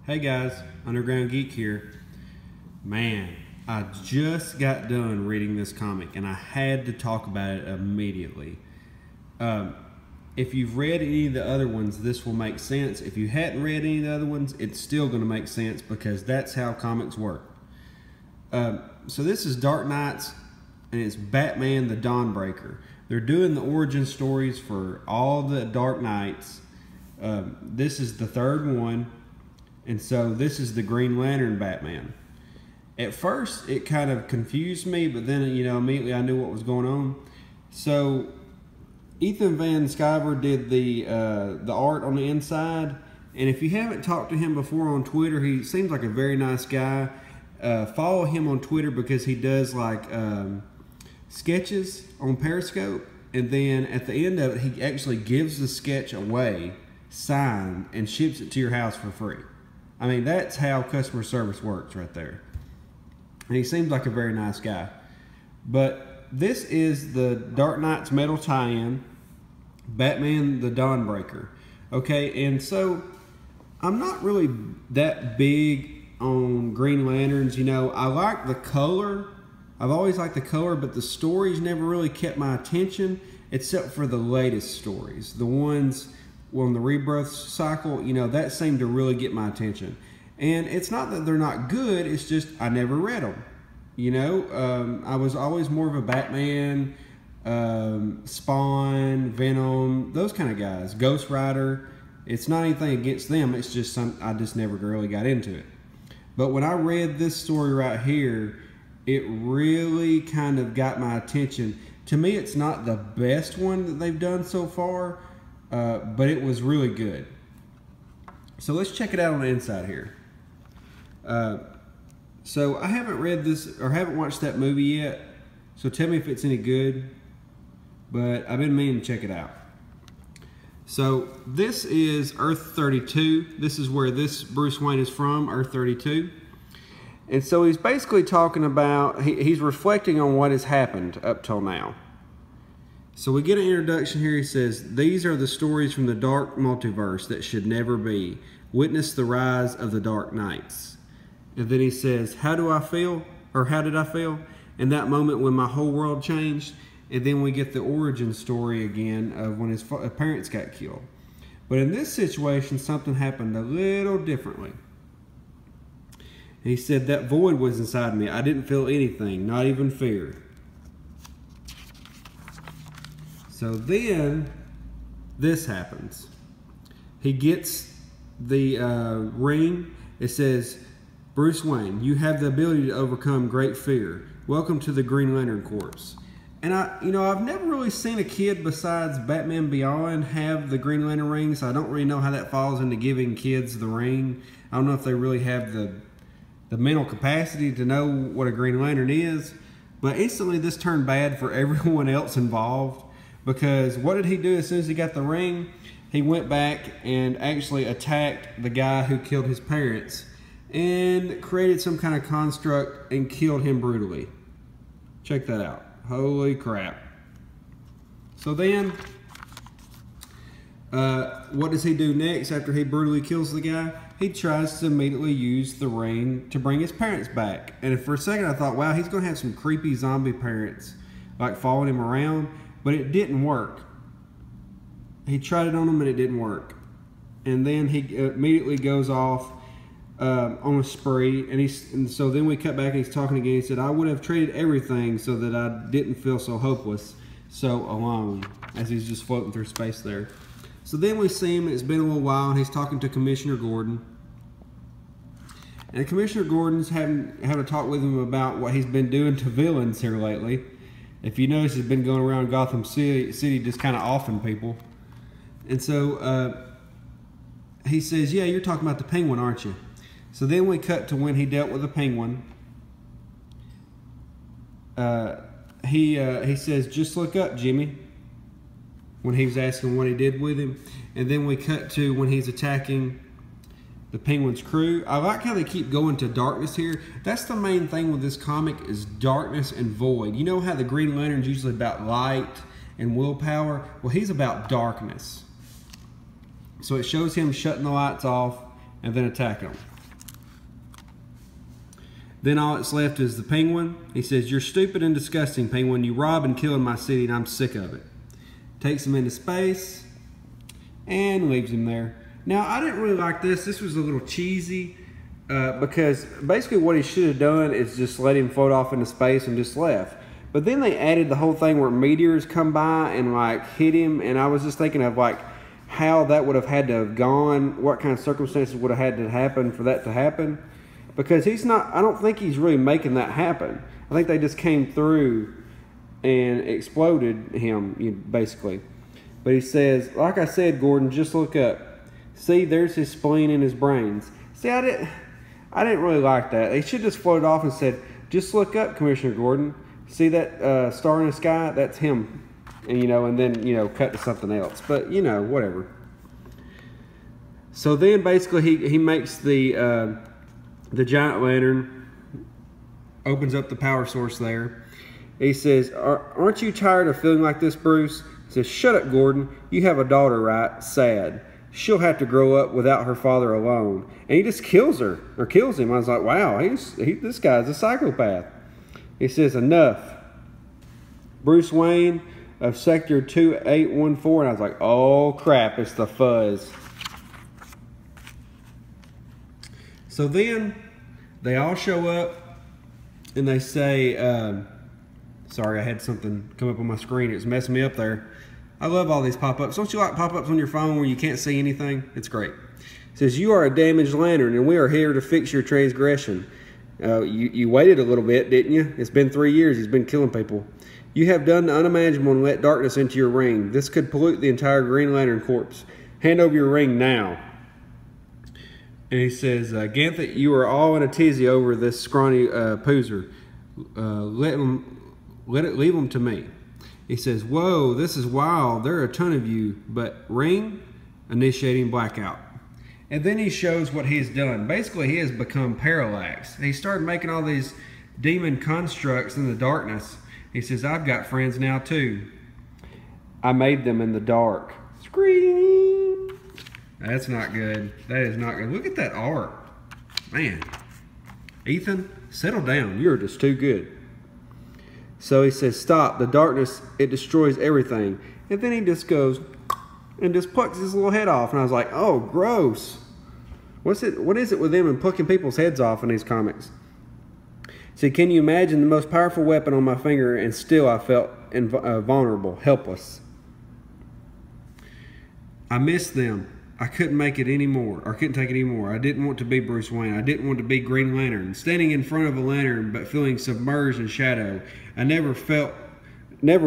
Hey guys, Underground Geek here. Man, I just got done reading this comic and I had to talk about it immediately. If you've read any of the other ones, this will make sense. If you hadn't read any of the other ones, it's still going to make sense because that's how comics work. So this is Dark Knights and it's Batman the Dawnbreaker. They're doing the origin stories for all the Dark Knights. This is the third one. And so this is the Green Lantern Batman. At first, it kind of confused me, but then, immediately I knew what was going on. So Ethan Van Sciver did the art on the inside. And if you haven't talked to him before on Twitter, he seems like a very nice guy. Follow him on Twitter because he does like sketches on Periscope. And then at the end of it, he actually gives the sketch away, signed, and ships it to your house for free. I mean, that's how customer service works right there. And he seems like a very nice guy. But this is the Dark Knights metal tie-in, Batman the Dawnbreaker. Okay, and so I'm not really that big on Green Lanterns. I like the color. I've always liked the color, but the stories never really kept my attention, except for the latest stories. The ones on the Rebirth cycle, that seemed to really get my attention. And it's not that they're not good, it's just I never read them. I was always more of a Batman, Spawn, Venom, those kind of guys. Ghost Rider. It's not anything against them, it's just I just never really got into it. But when I read this story right here, it really kind of got my attention. To me, it's not the best one that they've done so far, but it was really good. So let's check it out on the inside here. So I haven't read this or haven't watched that movie yet, so tell me if it's any good, but I've been meaning to check it out. So this is Earth 32. This is where this Bruce Wayne is from, Earth 32. And so he's basically talking about, he's reflecting on what has happened up till now. So we get an introduction here. He says, "These are the stories from the dark multiverse that should never be. Witness the rise of the Dark Knights." And then he says, "How do I feel?" Or "How did I feel?" "In that moment when my whole world changed." And then we get the origin story again of when his parents got killed. But in this situation, something happened a little differently. He said, "That void was inside me. I didn't feel anything, not even fear." So then, this happens. He gets the ring. It says, "Bruce Wayne, you have the ability to overcome great fear. Welcome to the Green Lantern Corps." And I've never really seen a kid besides Batman Beyond have the Green Lantern ring, so I don't really know how that falls into giving kids the ring. I don't know if they really have the mental capacity to know what a Green Lantern is. But instantly this turned bad for everyone else involved. Because what did he do as soon as he got the ring? He went back and actually attacked the guy who killed his parents and created some kind of construct and killed him brutally. Check that out. Holy crap. So then, what does he do next after he brutally kills the guy? He tries to immediately use the ring to bring his parents back. And for a second I thought, wow, he's going to have some creepy zombie parents like following him around. But it didn't work. He tried it on them and it didn't work. And then he immediately goes off on a spree. And so then we cut back and he's talking again. He said, "I would have traded everything so that I didn't feel so hopeless, so alone," as he's just floating through space there. So then we see him, it's been a little while, and he's talking to Commissioner Gordon. And Commissioner Gordon's having a talk with him about what he's been doing to villains here lately. If you notice, he's been going around Gotham City just kind of offing people. And so he says, "Yeah, you're talking about the Penguin, aren't you?" So then we cut to when he dealt with the Penguin. He says, "Just look up, Jimmy," when he was asking what he did with him. And then we cut to when he's attacking the Penguin's crew. I like how they keep going to darkness here. That's the main thing with this comic, is darkness and void. You know how the Green Lantern's usually about light and willpower? Well, he's about darkness. So it shows him shutting the lights off and then attacking them. Then all that's left is the Penguin. He says, "You're stupid and disgusting, Penguin. You rob and kill in my city, and I'm sick of it." Takes him into space and leaves him there. Now, I didn't really like this. This was a little cheesy because basically what he should have done is just let him float off into space and just left. But then they added the whole thing where meteors come by and like hit him, and I was just thinking of like how that would have had to have gone, what kind of circumstances would have had to happen for that to happen. Because he's not, I don't think he's really making that happen. I think they just came through and exploded him, basically. But he says, like I said, Gordon, just look up. See, there's his spleen in his brains. See, I didn't really like that. They should just floated off and said, just look up, Commissioner Gordon. See that star in the sky? That's him. And, and then, cut to something else. But, whatever. So then, basically, he makes the giant lantern, opens up the power source there. He says, aren't you tired of feeling like this, Bruce? He says, shut up, Gordon. You have a daughter, right? Sad. She'll have to grow up without her father alone. And he just kills her, or kills him. I was like, wow, this guy's a psychopath. He says, enough. Bruce Wayne of Sector 2814. And I was like, oh, crap, it's the Fuzz. So then they all show up and they say, sorry, I had something come up on my screen. It was messing me up there. I love all these pop-ups. Don't you like pop-ups on your phone where you can't see anything? It's great. It says, you are a damaged lantern and we are here to fix your transgression. You waited a little bit, didn't you? It's been 3 years. He's been killing people. You have done the unimaginable and let darkness into your ring. This could pollute the entire Green Lantern Corps. Hand over your ring now. And he says, Ganthet, you are all in a tizzy over this scrawny poozer. Leave him to me. He says, whoa, this is wild. There are a ton of you. But ring, initiating blackout. And then he shows what he's done. Basically, he has become Parallax. He started making all these demon constructs in the darkness. He says, I've got friends now too. I made them in the dark. Scream. That's not good. That is not good. Look at that art. Man. Ethan, settle down. You're just too good. So he says, stop. The darkness, it destroys everything. And then he just goes and just plucks his little head off. And I was like, oh, gross. What is it with them and plucking people's heads off in these comics? See, can you imagine the most powerful weapon on my finger and still I felt vulnerable, helpless. I missed them. I couldn't make it anymore, or couldn't take it anymore. I didn't want to be Bruce Wayne. I didn't want to be Green Lantern. Standing in front of a lantern but feeling submerged in shadow. I never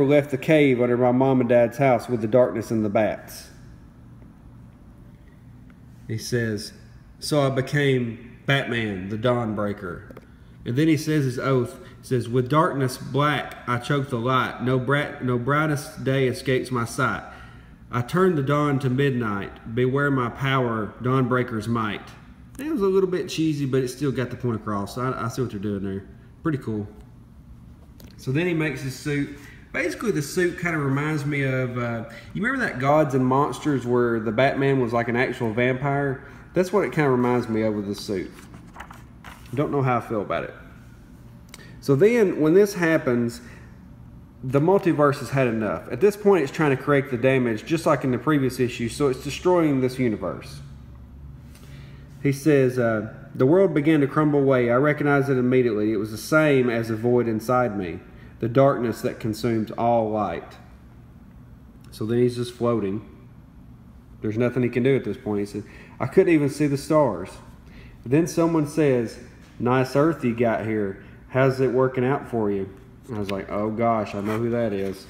left the cave under my mom and dad's house with the darkness and the bats. He says, so I became Batman, the Dawnbreaker. And then he says his oath. He says, with darkness black, I choke the light. No brightest day escapes my sight. I turn the dawn to midnight. Beware my power, Dawnbreaker's might. It was a little bit cheesy, but it still got the point across. So I see what they're doing there. Pretty cool. So then he makes his suit. Basically, the suit kind of reminds me of, you remember that Gods and Monsters where the Batman was like an actual vampire? That's what it kind of reminds me of with the suit. Don't know how I feel about it. So then, when this happens, the multiverse has had enough. At this point, it's trying to correct the damage, just like in the previous issue, so it's destroying this universe. He says, the world began to crumble away. I recognized it immediately. It was the same as the void inside me, the darkness that consumes all light. So then he's just floating. There's nothing he can do at this point. He says, I couldn't even see the stars. Then someone says, nice earth you got here. How's it working out for you? I was like, oh gosh, I know who that is.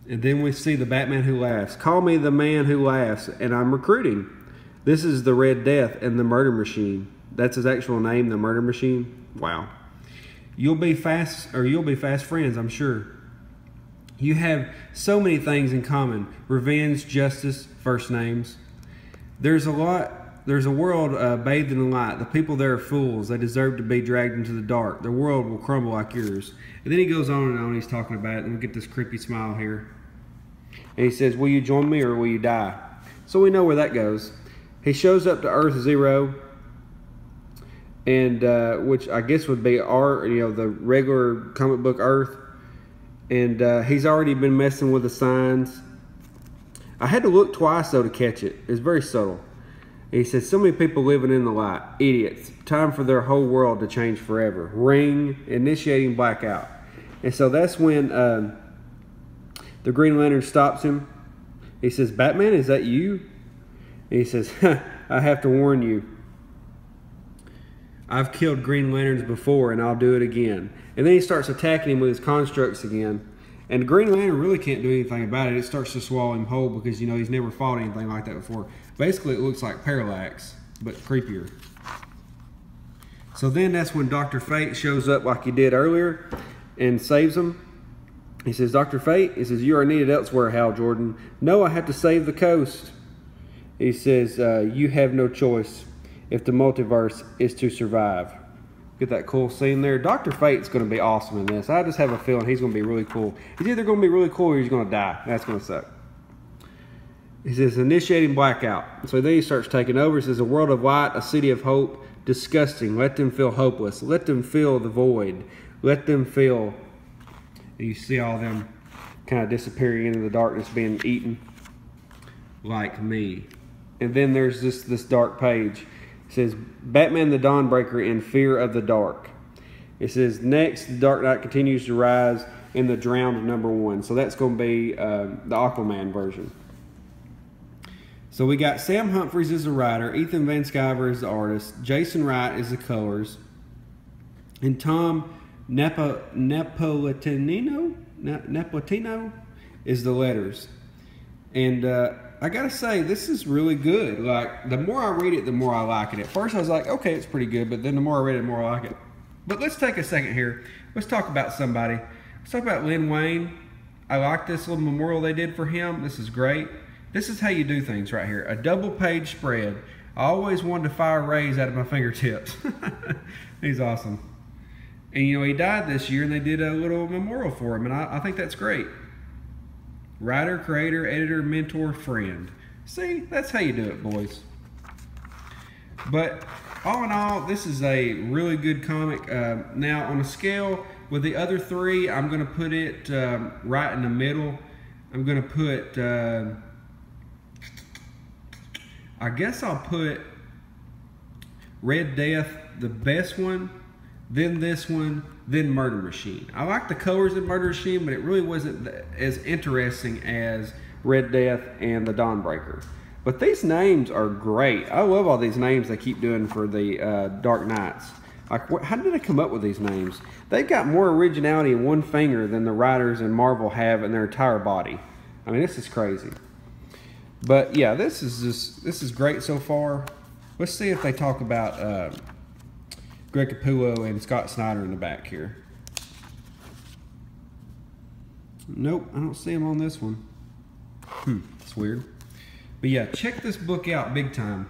And then we see the Batman who laughs. Call me the man who laughs, and I'm recruiting. This is the Red Death and the Murder Machine. That's his actual name, the Murder Machine. Wow. You'll be fast friends, I'm sure. You have so many things in common. Revenge, justice, first names. There's a world bathed in the light. The people there are fools. They deserve to be dragged into the dark. Their world will crumble like yours. And then he goes on and on. He's talking about it. And we get this creepy smile here. And he says, will you join me or will you die? So we know where that goes. He shows up to Earth Zero. and which I guess would be our, the regular comic book Earth. And he's already been messing with the signs. I had to look twice though to catch it. It's very subtle. He says, so many people living in the light, idiots. Time for their whole world to change forever. Ring, initiating blackout. And so that's when the Green Lantern stops him. He says, Batman, is that you? And he says, I have to warn you. I've killed Green Lanterns before and I'll do it again. And then he starts attacking him with his constructs again. And the Green Lantern really can't do anything about it. It starts to swallow him whole because, he's never fought anything like that before. Basically, it looks like Parallax, but creepier. So then that's when Dr. Fate shows up like he did earlier and saves him. He says, Dr. Fate, he says, you are needed elsewhere, Hal Jordan. No, I have to save the coast. He says, you have no choice if the multiverse is to survive. Get that cool scene there. Dr. Fate's going to be awesome in this. I just have a feeling he's going to be really cool. He's either going to be really cool or he's going to die. That's going to suck. He says, initiating blackout. So then he starts taking over. He says, a world of light, a city of hope. Disgusting. Let them feel hopeless. Let them feel the void. Let them feel... You see all them kind of disappearing into the darkness, being eaten. Like me. And then there's this dark page. It says, Batman the Dawnbreaker in fear of the dark. It says, next, the Dark Knight continues to rise in the Drowned #1. So that's going to be the Aquaman version. So we got Sam Humphries as the writer, Ethan Van Sciver as the artist, Jason Wright as the colors, and Tom Napolitano is the letters. And I gotta say, this is really good. Like, the more I read it, the more I like it. At first I was like, okay, it's pretty good, but then the more I read it, the more I like it. But let's take a second here. Let's talk about somebody. Let's talk about Lin Wayne. I like this little memorial they did for him. This is great. This is how you do things right here. A double page spread. I always wanted to fire rays out of my fingertips. He's awesome. And he died this year and they did a little memorial for him, and I think that's great. Writer, creator, editor, mentor, friend. See, that's how you do it, boys. But all in all, this is a really good comic. Now, on a scale with the other three, I'm going to put it right in the middle. I'm going to put, I guess I'll put Red Death, the best one, then this one, then Murder Machine. I like the colors in Murder Machine, but it really wasn't as interesting as Red Death and the Dawnbreaker. But these names are great. I love all these names they keep doing for the Dark Knights. Like, how did they come up with these names? They've got more originality in one finger than the writers in Marvel have in their entire body. I mean, this is crazy. But yeah, this is great so far. Let's see if they talk about Greg Capullo and Scott Snyder in the back here. Nope, I don't see them on this one. It's weird. But yeah, check this book out big time.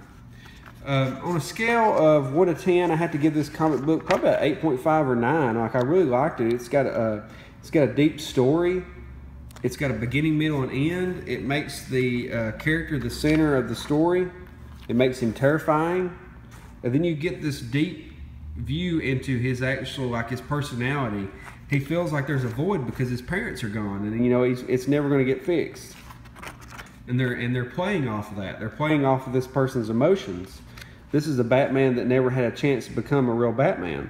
On a scale of 1 to 10, I have to give this comic book probably an 8.5 or 9. Like, I really liked it. It's got a deep story. It's got a beginning, middle, and end. It makes the character the center of the story. It makes him terrifying. And then you get this deep view into his actual, like, his personality. He feels like there's a void because his parents are gone, and it's never going to get fixed. And they're playing off of that. They're playing off of this person's emotions. This is a Batman that never had a chance to become a real Batman.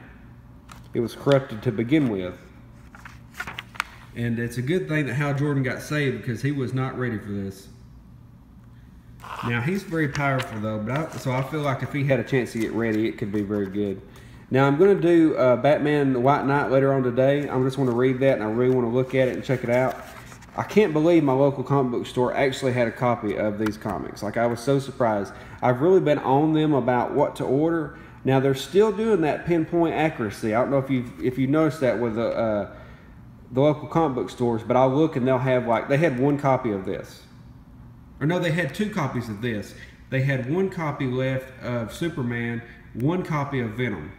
It was corrupted to begin with. And it's a good thing that Hal Jordan got saved because he was not ready for this. Now, he's very powerful though, so I feel like if he had a chance to get ready, it could be very good. Now, I'm going to do Batman the White Knight later on today. I just want to read that, and I really want to look at it and check it out. I can't believe my local comic book store actually had a copy of these comics. Like, I was so surprised. I've really been on them about what to order. Now, they're still doing that pinpoint accuracy. I don't know if you've noticed that with the local comic book stores, but I'll look and they'll have, like, they had one copy of this. Or no, they had 2 copies of this. They had 1 copy left of Superman, 1 copy of Venom.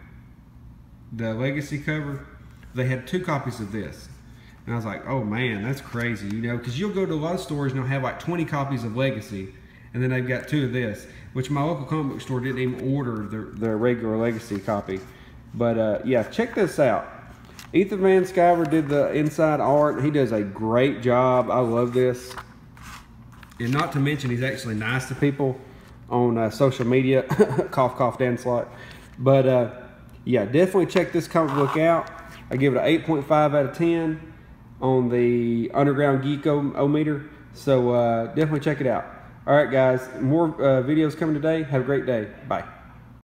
The Legacy cover, they had 2 copies of this. And I was like, oh man, that's crazy, because you'll go to a lot of stores and they'll have like 20 copies of Legacy, and then they've got 2 of this, which my local comic book store didn't even order their regular Legacy copy. But yeah, check this out. Ethan Van Sciver did the inside art. He does a great job. I love this. And not to mention, he's actually nice to people on social media. Cough, cough, Dan Slott. But yeah, definitely check this comic book out. I give it an 8.5 out of 10 on the Underground Geek-O-meter. So definitely check it out. All right, guys, more videos coming today. Have a great day. Bye.